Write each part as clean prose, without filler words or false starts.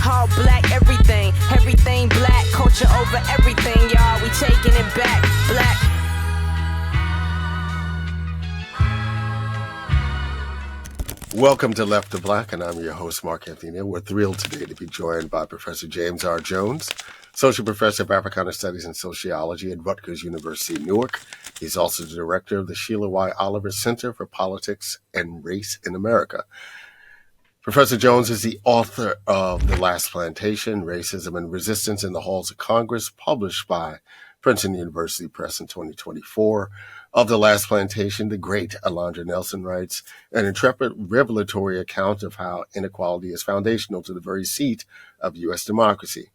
All black, everything black. Culture over everything, y'all. We taking it back. Black. Welcome to Left to Black, and I'm your host, Mark Anthony Neal. We're thrilled today to be joined by Professor James R. Jones, Associate Professor of Africana Studies and Sociology at Rutgers University-Newark. He's also the director of the Sheila Y. Oliver Center for Politics and Race in America. Professor Jones is the author of The Last Plantation, Racism and Resistance in the Halls of Congress, published by Princeton University Press in 2024. Of The Last Plantation, the great Alondra Nelson writes, an intrepid revelatory account of how inequality is foundational to the very seat of U.S. democracy.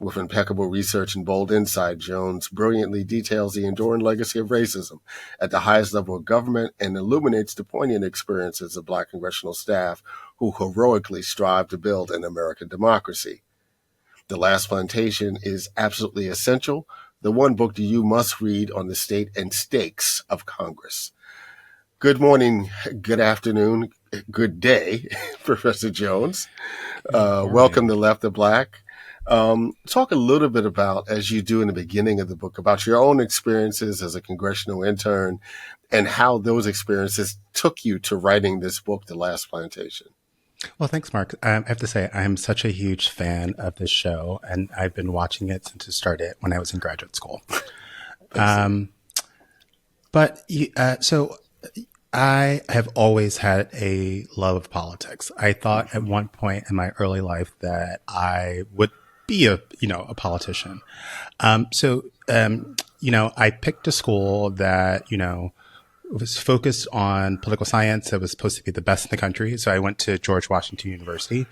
With impeccable research and bold insight, Jones brilliantly details the enduring legacy of racism at the highest level of government and illuminates the poignant experiences of Black congressional staff who heroically strive to build an American democracy. The Last Plantation is absolutely essential, the one book that you must read on the state and stakes of Congress. Good morning, good afternoon, good day, Professor Jones. Welcome to Left to Black. Talk a little bit about, as you do in the beginning of the book, about your own experiences as a congressional intern and how those experiences took you to writing this book, The Last Plantation. Well, thanks, Mark. I have to say, I'm such a huge fan of this show, and I've been watching it since it started when I was in graduate school. So I have always had a love of politics. I thought at one point in my early life that I would be a politician. I picked a school that, was focused on political science. It was supposed to be the best in the country. So I went to George Washington University,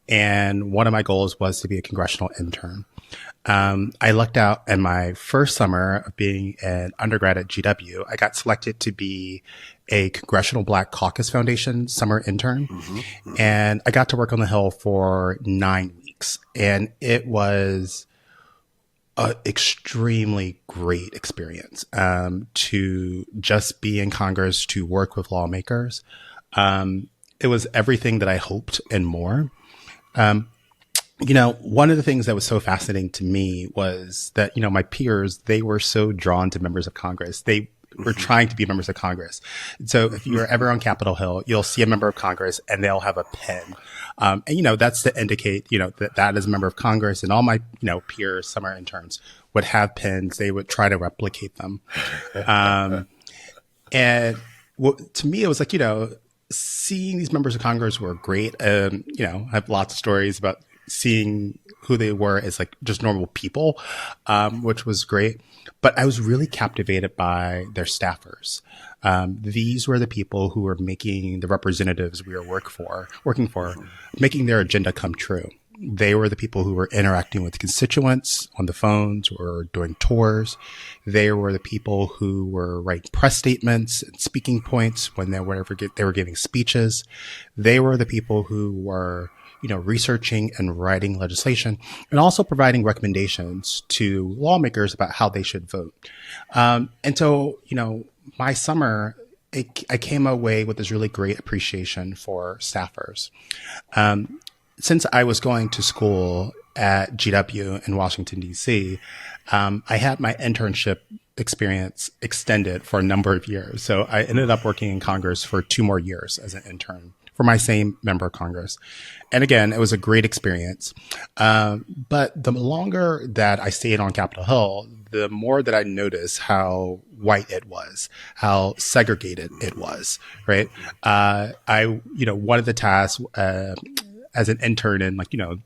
and one of my goals was to be a congressional intern. I lucked out in my first summer of being an undergrad at GW. I got selected to be a Congressional Black Caucus Foundation summer intern. And I got to work on the Hill for 9 weeks. And it was an extremely great experience to just be in Congress, to work with lawmakers. It was everything that I hoped and more. One of the things that was so fascinating to me was that, my peers, they were so drawn to members of Congress. They were trying to be members of Congress. So if you're ever on Capitol Hill, you'll see a member of Congress and they'll have a pen. That's to indicate, that is a member of Congress, and all my, peers, summer interns would have pens. They would try to replicate them. To me, it was like, seeing these members of Congress were great. I have lots of stories about seeing who they were as like just normal people, which was great. But I was really captivated by their staffers. These were the people who were making the representatives we were working for, making their agenda come true. They were the people who were interacting with constituents on the phones or doing tours. They were the people who were writing press statements and speaking points when they were giving speeches. They were the people who were researching and writing legislation, and also providing recommendations to lawmakers about how they should vote. My summer, I came away with this really great appreciation for staffers. Since I was going to school at GW in Washington, D.C., I had my internship experience extended for a number of years. So I ended up working in Congress for 2 more years as an intern for my same member of Congress. And again, it was a great experience. But the longer that I stayed on Capitol Hill, the more that I noticed how white it was, how segregated it was, right? One of the tasks as an intern in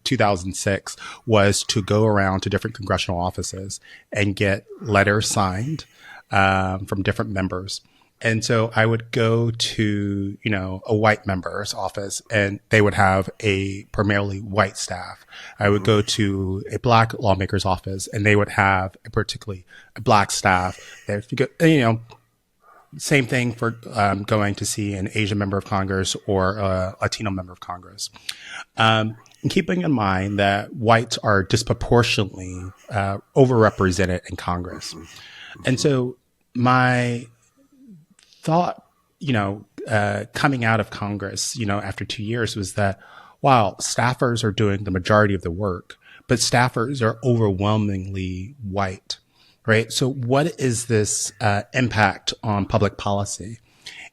2006 was to go around to different congressional offices and get letters signed from different members. And so I would go to, a white member's office, and they would have a primarily white staff. I would go to a Black lawmaker's office, and they would have a particularly Black staff. Same thing for going to see an Asian member of Congress or a Latino member of Congress. And keeping in mind that whites are disproportionately overrepresented in Congress. And so my thought, coming out of Congress, after 2 years was that, wow, staffers are doing the majority of the work, but staffers are overwhelmingly white, right? So what is this impact on public policy?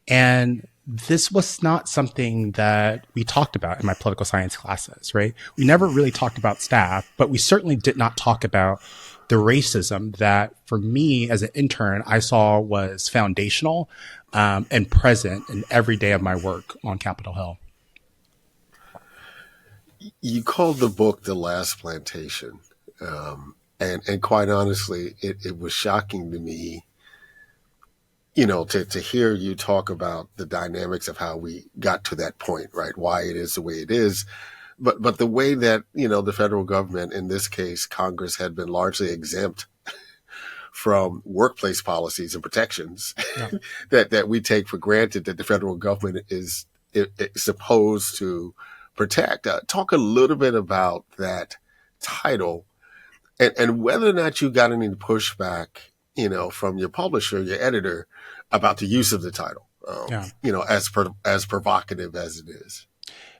And this was not something that we talked about in my political science classes, right? We never really talked about staff, but we certainly did not talk about the racism that, for me as an intern, I saw was foundational and present in every day of my work on Capitol Hill. You called the book The Last Plantation. And quite honestly, it was shocking to me, to hear you talk about the dynamics of how we got to that point, right? Why it is the way it is. But the way that, the federal government, in this case, Congress, had been largely exempt from workplace policies and protections that we take for granted that the federal government is supposed to protect. Talk a little bit about that title and whether or not you got any pushback, from your publisher, your editor, about the use of the title, as provocative as it is.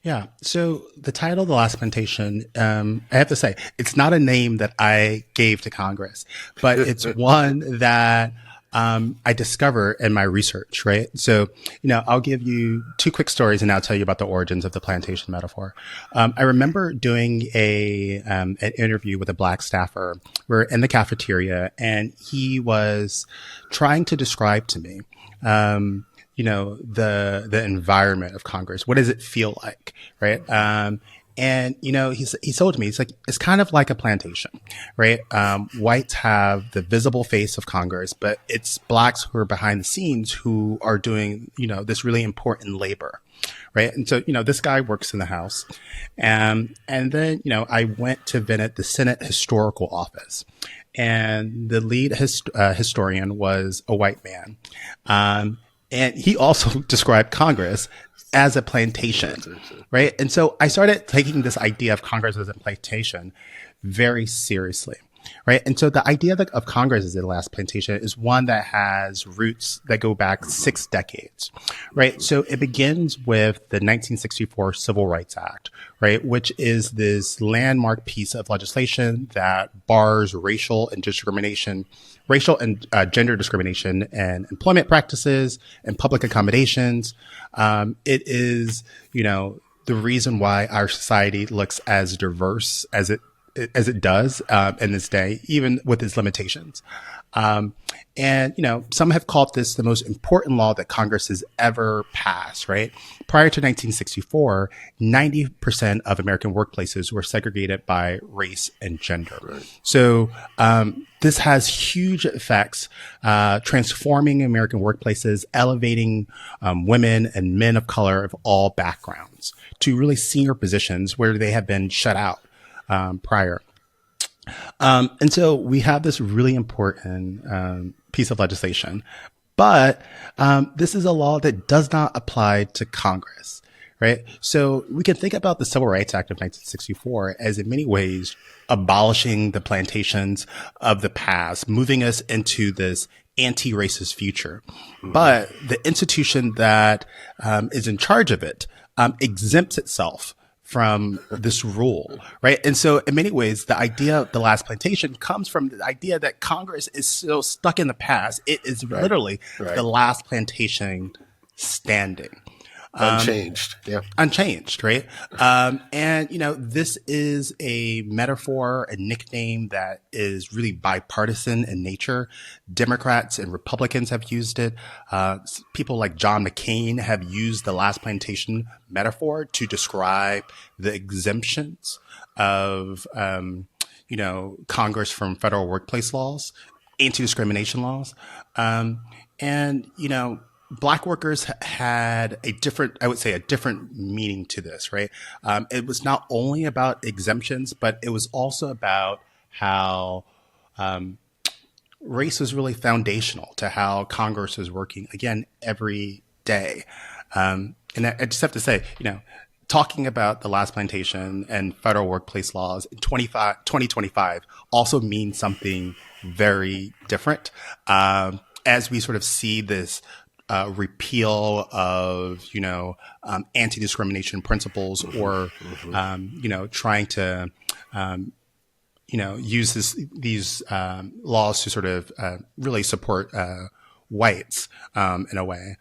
Yeah. So the title, The Last Plantation, I have to say, it's not a name that I gave to Congress, but it's one that I discovered in my research, right? So, I'll give you two quick stories and I'll tell you about the origins of the plantation metaphor. I remember doing an interview with a Black staffer. We're in the cafeteria and he was trying to describe to me, the environment of Congress. What does it feel like, right? And he told me, it's kind of like a plantation, right? Whites have the visible face of Congress, but it's Blacks who are behind the scenes who are doing, this really important labor, right? And so, this guy works in the House, and then, I went to visit the Senate Historical Office, and the lead historian was a white man. And he also described Congress as a plantation, right? And so I started taking this idea of Congress as a plantation very seriously, right? And so the idea of Congress as the last plantation is one that has roots that go back 6 decades, right? So it begins with the 1964 Civil Rights Act, right? Which is this landmark piece of legislation that bars racial and gender discrimination and employment practices and public accommodations. It is, the reason why our society looks as diverse as it does in this day, even with its limitations. And some have called this the most important law that Congress has ever passed, right? Prior to 1964, 90% of American workplaces were segregated by race and gender. Right. So this has huge effects, transforming American workplaces, elevating women and men of color of all backgrounds to really senior positions where they have been shut out prior. And so we have this really important piece of legislation, but this is a law that does not apply to Congress, right? So we can think about the Civil Rights Act of 1964 as in many ways abolishing the plantations of the past, moving us into this anti-racist future. But the institution that is in charge of it exempts itself from this rule, right? And so in many ways, the idea of the last plantation comes from the idea that Congress is still stuck in the past. It is literally the last plantation standing. Unchanged. Yeah. Unchanged, right? And, this is a metaphor, a nickname that is really bipartisan in nature. Democrats and Republicans have used it. People like John McCain have used the last plantation metaphor to describe the exemptions of, Congress from federal workplace laws, anti-discrimination laws. Black workers had a different meaning to this, right? It was not only about exemptions, but it was also about how race was really foundational to how Congress was working, again, every day. And I just have to say, talking about the last plantation and federal workplace laws in 2025 also means something very different as we sort of see this repeal of, anti-discrimination principles or, trying to, use these laws to sort of really support whites in a way.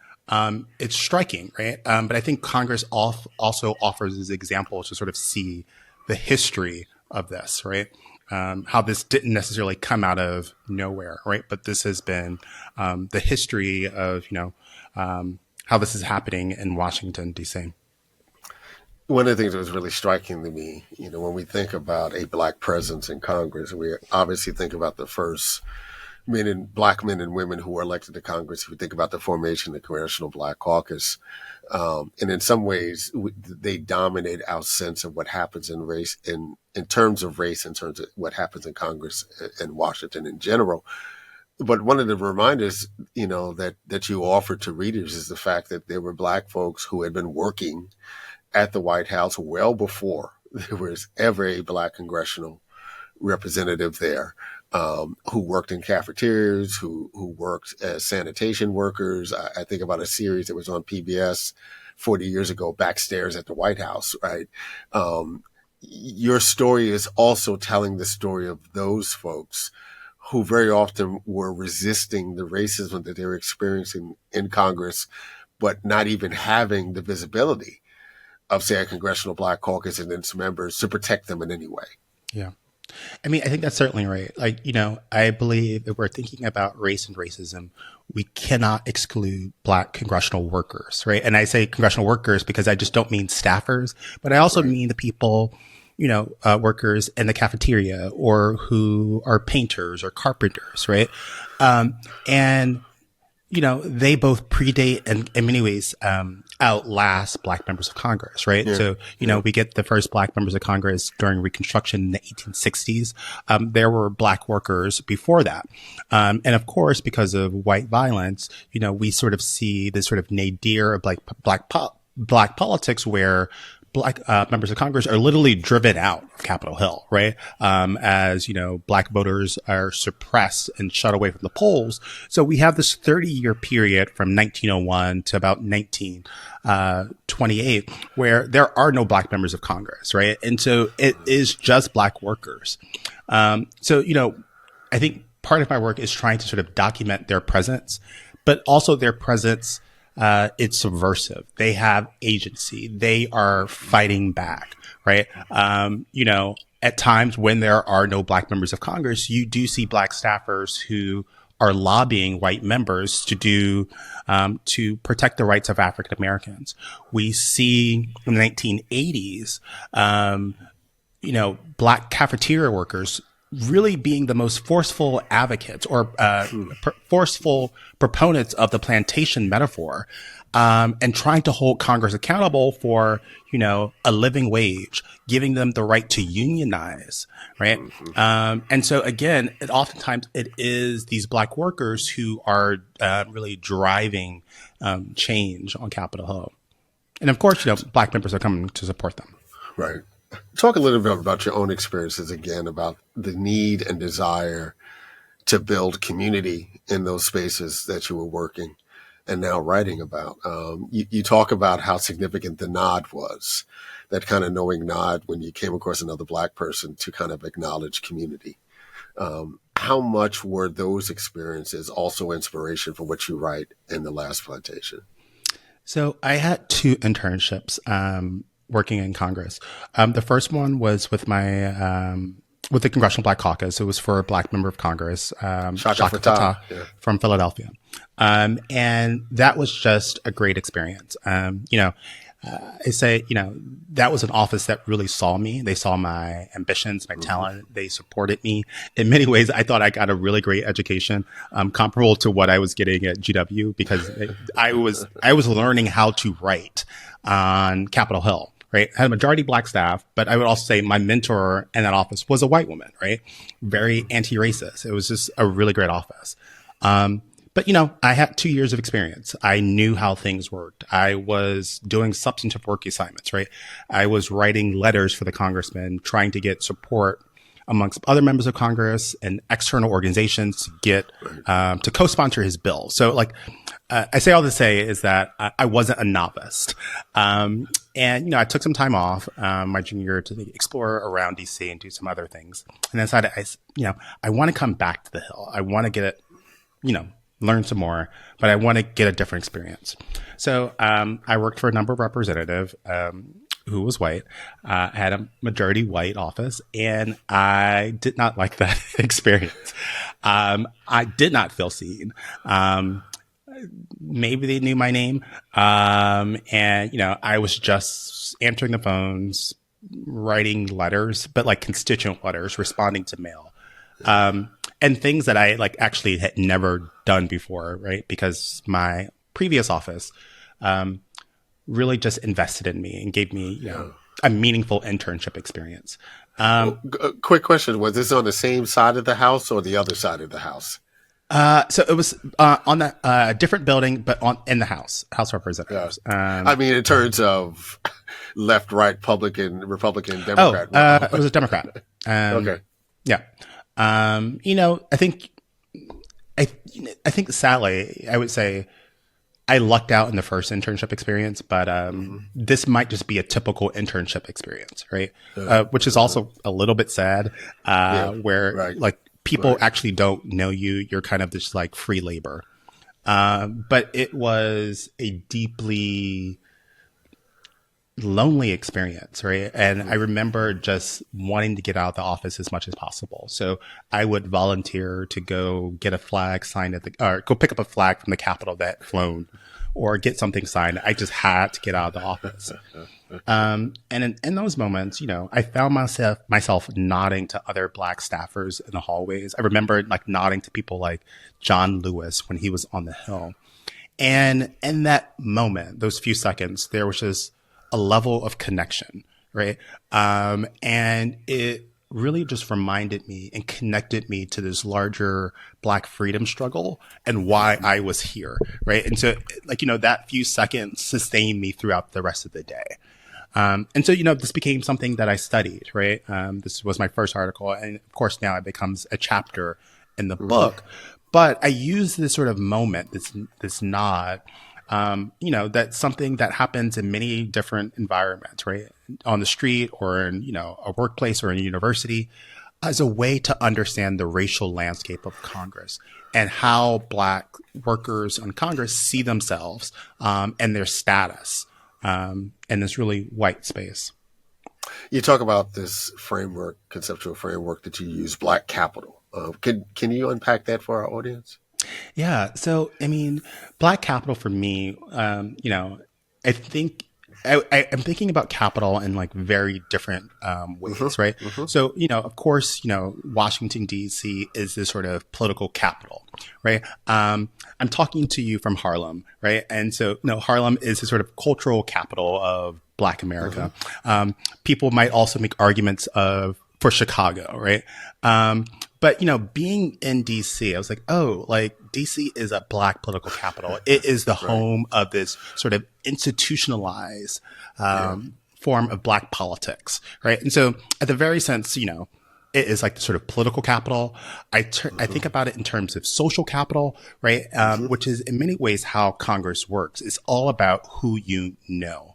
It's striking, right? But I think Congress also offers this example to sort of see the history of this, right? How this didn't necessarily come out of nowhere, right? But this has been the history of, how this is happening in Washington, D.C. One of the things that was really striking to me, when we think about a Black presence in Congress, we obviously think about the first Black men and women who were elected to Congress. If we think about the formation of the Congressional Black Caucus, and in some ways they dominate our sense of what happens in race, in terms of race, in terms of what happens in Congress and Washington in general. But one of the reminders, that you offer to readers is the fact that there were Black folks who had been working at the White House well before there was ever a Black congressional representative there, who worked in cafeterias, who worked as sanitation workers. I think about a series that was on PBS 40 years ago, Backstairs at the White House, right? Your story is also telling the story of those folks who very often were resisting the racism that they were experiencing in Congress, but not even having the visibility of, say, a Congressional Black Caucus and its members to protect them in any way. Yeah. I mean, I think that's certainly right. Like, I believe if we're thinking about race and racism, we cannot exclude Black congressional workers, right? And I say congressional workers because I just don't mean staffers, but I also mean the people, workers in the cafeteria or who are painters or carpenters, right? And they both predate and in many ways outlast Black members of Congress, right? Yeah. So, we get the first Black members of Congress during Reconstruction in the 1860s. There were Black workers before that. And of course, because of white violence, we sort of see this sort of nadir of Black politics where Black members of Congress are literally driven out of Capitol Hill, right? As, Black voters are suppressed and shut away from the polls. So we have this 30-year period from 1901 to about 1928 where there are no Black members of Congress, right? And so it is just Black workers. So, I think part of my work is trying to sort of document their presence, but also their presence it's subversive. They have agency. They are fighting back, right? At times when there are no Black members of Congress, you do see Black staffers who are lobbying white members to do, to protect the rights of African Americans. We see in the 1980s, Black cafeteria workers really being the most forceful advocates or forceful proponents of the plantation metaphor, and trying to hold Congress accountable for, a living wage, giving them the right to unionize, right? And so again, oftentimes it is these Black workers who are really driving change on Capitol Hill. And of course, Black members are coming to support them. Right. Talk a little bit about your own experiences again, about the need and desire to build community in those spaces that you were working and now writing about. You talk about how significant the nod was, that kind of knowing nod when you came across another Black person to kind of acknowledge community. How much were those experiences also inspiration for what you write in The Last Plantation? So I had 2 internships working in Congress. The first one was with with the Congressional Black Caucus. It was for a Black member of Congress, Shaka Fatah, from Philadelphia. And that was just a great experience. I say, that was an office that really saw me. They saw my ambitions, my talent. They supported me. In many ways, I thought I got a really great education, comparable to what I was getting at GW, because I was learning how to write on Capitol Hill. Right. I had a majority Black staff, but I would also say my mentor in that office was a white woman, right? Very anti-racist. It was just a really great office. But, I had 2 years of experience. I knew how things worked. I was doing substantive work assignments, right? I was writing letters for the congressman, trying to get support amongst other members of Congress and external organizations to get to co-sponsor his bill. So like I say all to say is that I wasn't a novice. And, I took some time off my junior year to explore around DC and do some other things. And then decided, I want to come back to the Hill. I want to get it, learn some more, but I want to get a different experience. So I worked for a number of representatives who was white, had a majority white office, and I did not like that experience. I did not feel seen. Maybe they knew my name. And, I was just answering the phones, writing letters, but like constituent letters, responding to mail. And things that I like actually had never done before, right? Because my previous office really just invested in me and gave me, a meaningful internship experience. Quick question. Was this on the same side of the house or the other side of the house? So it was on a different building, but in the House of Representatives. In terms of left, right, Republican, Democrat. It was a Democrat. Okay. Yeah. I think sadly, I would say I lucked out in the first internship experience, but this might just be a typical internship experience, right? Which is also a little bit sad, where like people actually don't know you. You're kind of just like free labor. But it was a deeply lonely experience, right? And I remember just wanting to get out of the office as much as possible. So I would volunteer to go get a flag signed or go pick up a flag from the Capitol that had flown, or get something signed. I just had to get out of the office. And in those moments, I found myself nodding to other Black staffers in the hallways. I remember like nodding to people like John Lewis when he was on the Hill. And in that moment, those few seconds, there was just a level of connection, right? And it really just reminded me and connected me to this larger Black freedom struggle and why I was here, right? And so, that few seconds sustained me throughout the rest of the day. And so, this became something that I studied, right? This was my first article. And of course, now it becomes a chapter in the book. But I use this sort of moment, this nod, that's something that happens in many different environments, right? On the street or in, a workplace or in a university, as a way to understand the racial landscape of Congress and how Black workers on Congress see themselves and their status in this really white space. You talk about this conceptual framework that you use, Black capital. Can you unpack that for our audience? Yeah. So, Black capital for me, I think I'm thinking about capital in like very different ways, right? So, of course, Washington, D.C. is this sort of political capital, right? I'm talking to you from Harlem, right? And so, Harlem is the sort of cultural capital of Black America. People might also make arguments for Chicago, right? But, being in D.C., I was like, D.C. is a Black political capital. It is the home of this sort of institutionalized form of Black politics, right? And so at the very sense, it is like the sort of political capital. I think about it in terms of social capital, right? Which is in many ways how Congress works. It's all about who you know.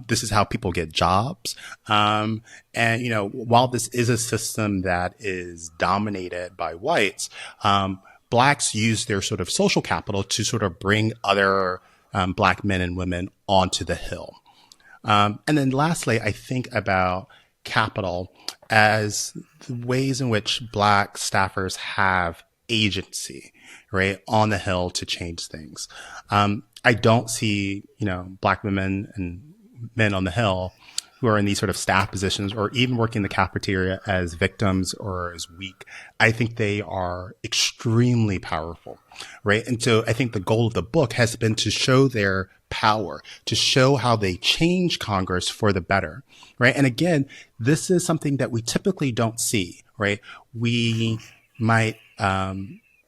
This is how people get jobs. And, while this is a system that is dominated by whites, Blacks use their sort of social capital to sort of bring other Black men and women onto the Hill. And then lastly, I think about capital as the ways in which Black staffers have agency, right, on the Hill to change things. I don't see, Black women and men on the Hill who are in these sort of staff positions or even working in the cafeteria as victims or as weak. I think they are extremely powerful, right? And so I think the goal of the book has been to show their power, to show how they change Congress for the better, right? And again, this is something that we typically don't see, right? We might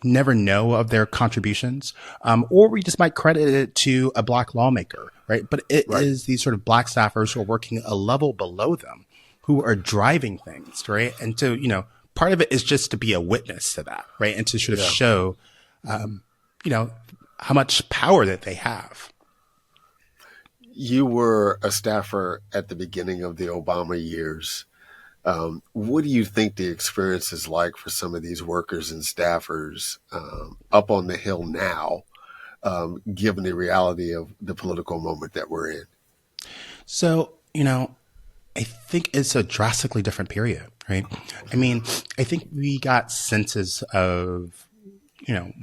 never know of their contributions, or we just might credit it to a Black lawmaker, right? But it is these sort of Black staffers who are working a level below them who are driving things, right? And so, part of it is just to be a witness to that, right? And to sort of show, how much power that they have. You were a staffer at the beginning of the Obama years. What do you think the experience is like for some of these workers and staffers up on the Hill now, given the reality of the political moment that we're in? So, I think it's a drastically different period, right? I mean, I think we got senses of,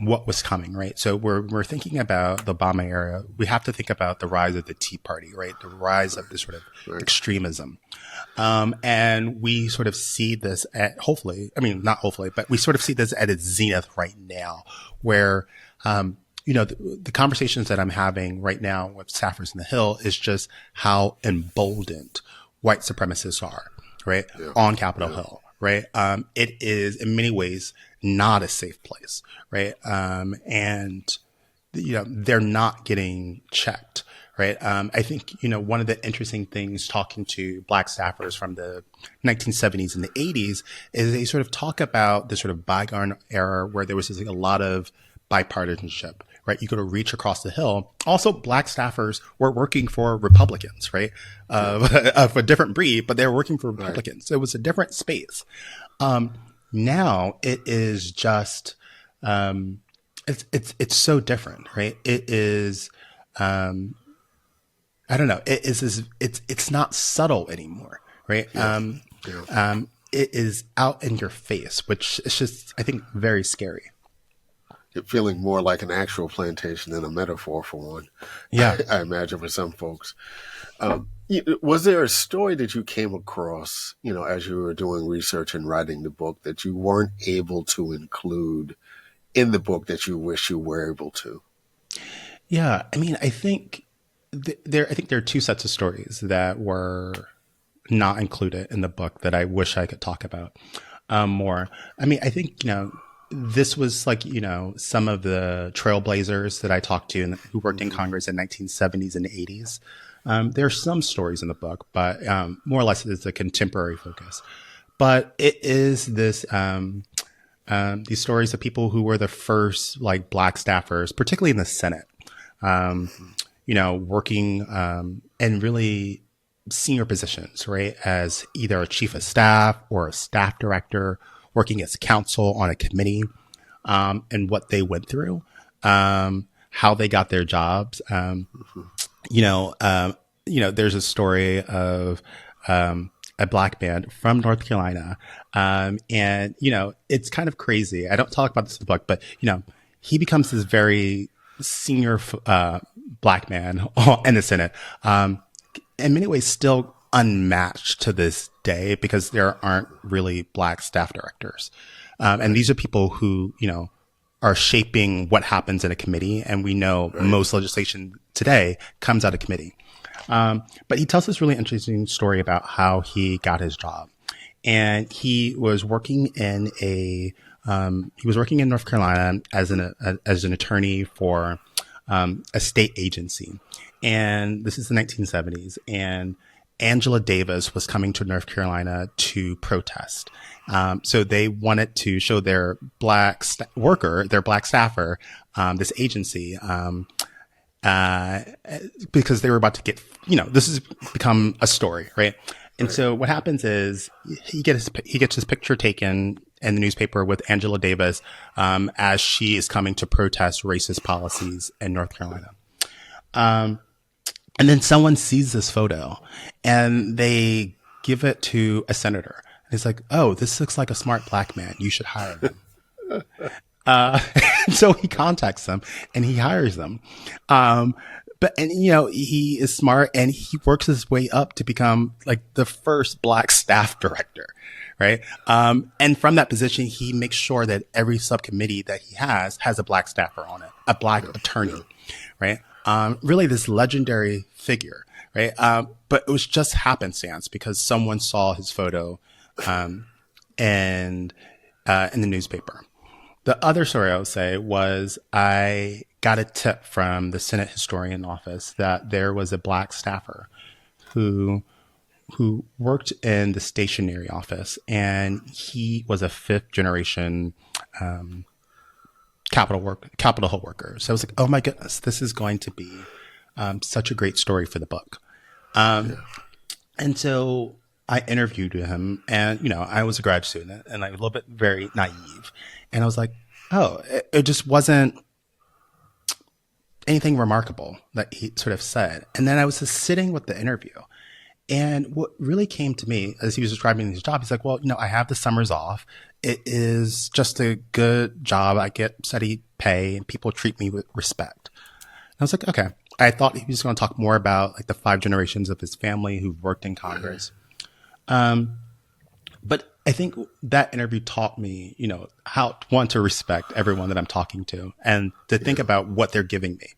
what was coming, right? So we're thinking about the Obama era. We have to think about the rise of the Tea Party, right? The rise of this sort of extremism. And we sort of see this not hopefully, but we sort of see this at its zenith right now, where, the conversations that I'm having right now with staffers in the Hill is just how emboldened white supremacists are, right? On Capitol Hill, right? It is in many ways not a safe place, right? And, they're not getting checked, right? I think, one of the interesting things talking to Black staffers from the 1970s and the 80s is they sort of talk about the sort of bygone era where there was a lot of bipartisanship, right? You could reach across the Hill. Also, Black staffers were working for Republicans, right? Of a different breed, but they were working for Republicans. Right. So it was a different space. Now it is just, it's so different, right? It is, I don't know. It's not subtle anymore, right? It is out in your face, which is just, I think, very scary. You're feeling more like an actual plantation than a metaphor for one. Yeah. I imagine for some folks. Was there a story that you came across, as you were doing research and writing the book that you weren't able to include in the book that you wish you were able to? Yeah. I mean, I think there are two sets of stories that were not included in the book that I wish I could talk about more. I mean, I think, this was like, some of the trailblazers that I talked to and who worked in Congress in 1970s and 80s. There are some stories in the book, but more or less it's a contemporary focus. But it is this these stories of people who were the first Black staffers, particularly in the Senate, working in really senior positions, right? As either a chief of staff or a staff director, working as counsel on a committee, and what they went through, how they got their jobs. There's a story of a Black man from North Carolina, and it's kind of crazy. I don't talk about this in the book, but he becomes this very senior Black man in the Senate, in many ways still unmatched to this day because there aren't really Black staff directors. And these are people who, are shaping what happens in a committee. And we know most legislation today comes out of committee. But he tells this really interesting story about how he got his job. And he was working in North Carolina as an attorney for a state agency. And this is the 1970s. And Angela Davis was coming to North Carolina to protest. So they wanted to show their Black their Black staffer, this agency, because they were about to get, this has become a story, right? And so what happens is he gets his picture taken in the newspaper with Angela Davis, as she is coming to protest racist policies in North Carolina. And then someone sees this photo and they give it to a senator. And he's like, "Oh, this looks like a smart Black man. You should hire him." So he contacts them and he hires them. He is smart and he works his way up to become the first Black staff director. Right. And from that position, he makes sure that every subcommittee that he has a Black staffer on it, a Black attorney. Right. Really this legendary figure, right? But it was just happenstance because someone saw his photo, in the newspaper. The other story I would say was I got a tip from the Senate historian office that there was a Black staffer who who worked in the stationery office, and he was a fifth generation Capitol Hill worker. So I was like, oh my goodness, this is going to be such a great story for the book. And so I interviewed him, and, I was a grad student and like a little bit very naive. And I was like, oh, it just wasn't anything remarkable that he sort of said. And then I was just sitting with the interview. And what really came to me as he was describing his job, he's like, well, I have the summers off. It is just a good job. I get steady pay and people treat me with respect. And I was like, okay. I thought he was going to talk more about like the 5 generations of his family who worked in Congress. But I think that interview taught me, how to respect everyone that I'm talking to and to think about what they're giving me,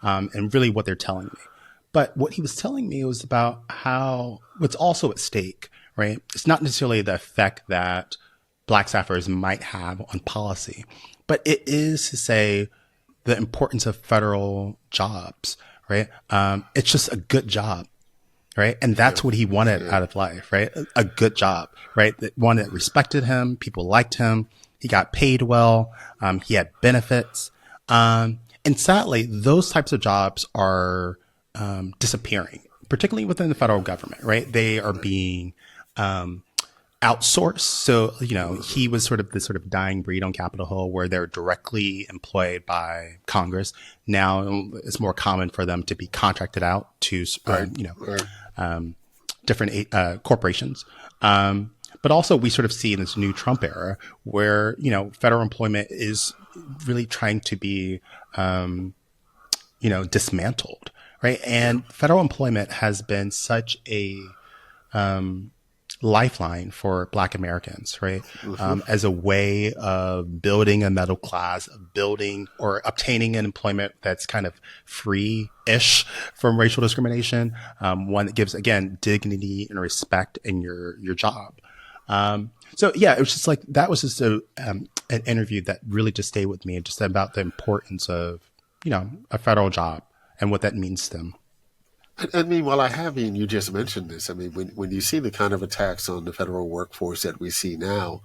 and really what they're telling me. But what he was telling me was about how what's also at stake, right? It's not necessarily the effect that Black staffers might have on policy, but it is to say the importance of federal jobs, right? It's just a good job, right? And that's what he wanted out of life, right? A good job, right? One that respected him, people liked him, he got paid well, he had benefits. And sadly, those types of jobs are disappearing, particularly within the federal government, right? They are being outsourced. So, he was sort of this sort of dying breed on Capitol Hill where they're directly employed by Congress. Now it's more common for them to be contracted out to, different corporations. But also we sort of see in this new Trump era where, federal employment is really trying to be, dismantled, right? And federal employment has been such a, lifeline for Black Americans, right? As a way of building a middle class, building or obtaining an employment that's kind of free-ish from racial discrimination, one that gives, again, dignity and respect in your job. So yeah, it was just like, that was just an interview that really just stayed with me, just about the importance of, a federal job and what that means to them. I mean, while I have you, and you just mentioned this, I mean, when you see the kind of attacks on the federal workforce that we see now,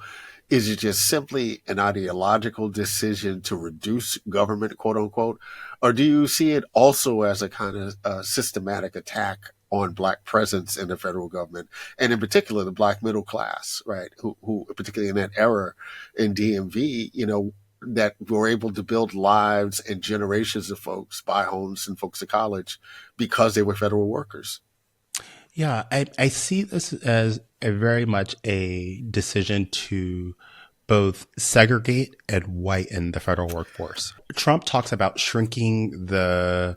is it just simply an ideological decision to reduce government, quote unquote, or do you see it also as a kind of systematic attack on Black presence in the federal government, and in particular the Black middle class, right? Who particularly in that era in DMV, that were able to build lives and generations of folks, buy homes and folks to college because they were federal workers. Yeah, I see this as a very much a decision to both segregate and whiten the federal workforce. Trump talks about shrinking the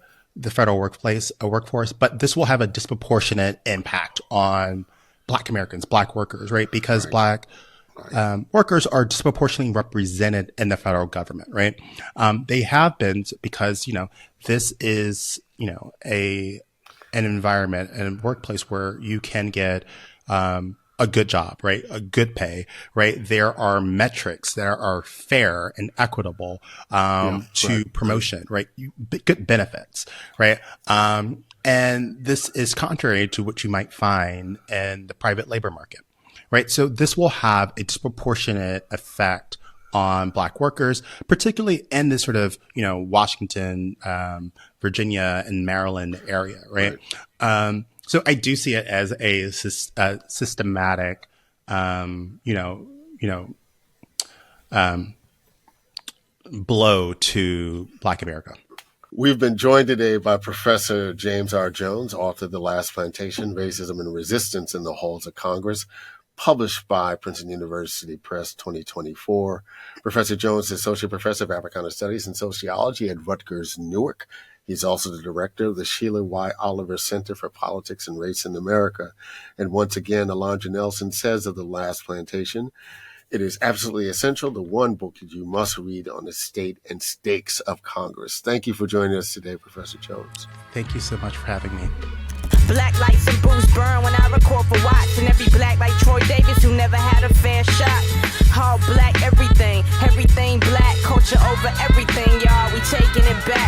federal workforce, but this will have a disproportionate impact on Black Americans, Black workers, right? Because Black workers are disproportionately represented in the federal government, right? They have been because, this is, an environment and a workplace where you can get a good job, right? A good pay, right? There are metrics that are fair and equitable to promotion, right? Good benefits, right? And this is contrary to what you might find in the private labor market. Right. So this will have a disproportionate effect on Black workers, particularly in this sort of, Washington, Virginia and Maryland area. Right. So I do see it as a systematic, blow to Black America. We've been joined today by Professor James R. Jones, author of The Last Plantation, Racism and Resistance in the Halls of Congress, published by Princeton University Press 2024. Professor Jones is Associate Professor of Africana Studies and Sociology at Rutgers, Newark. He's also the director of the Sheila Y. Oliver Center for Politics and Race in America. And once again, Alondra Nelson says of The Last Plantation, it is absolutely essential, the one book that you must read on the state and stakes of Congress. Thank you for joining us today, Professor Jones. Thank you so much for having me. Black lights and booze burn when I record for Watts. And every Black like Troy Davis who never had a fair shot. All Black everything, everything Black, culture over everything, y'all. We taking it back.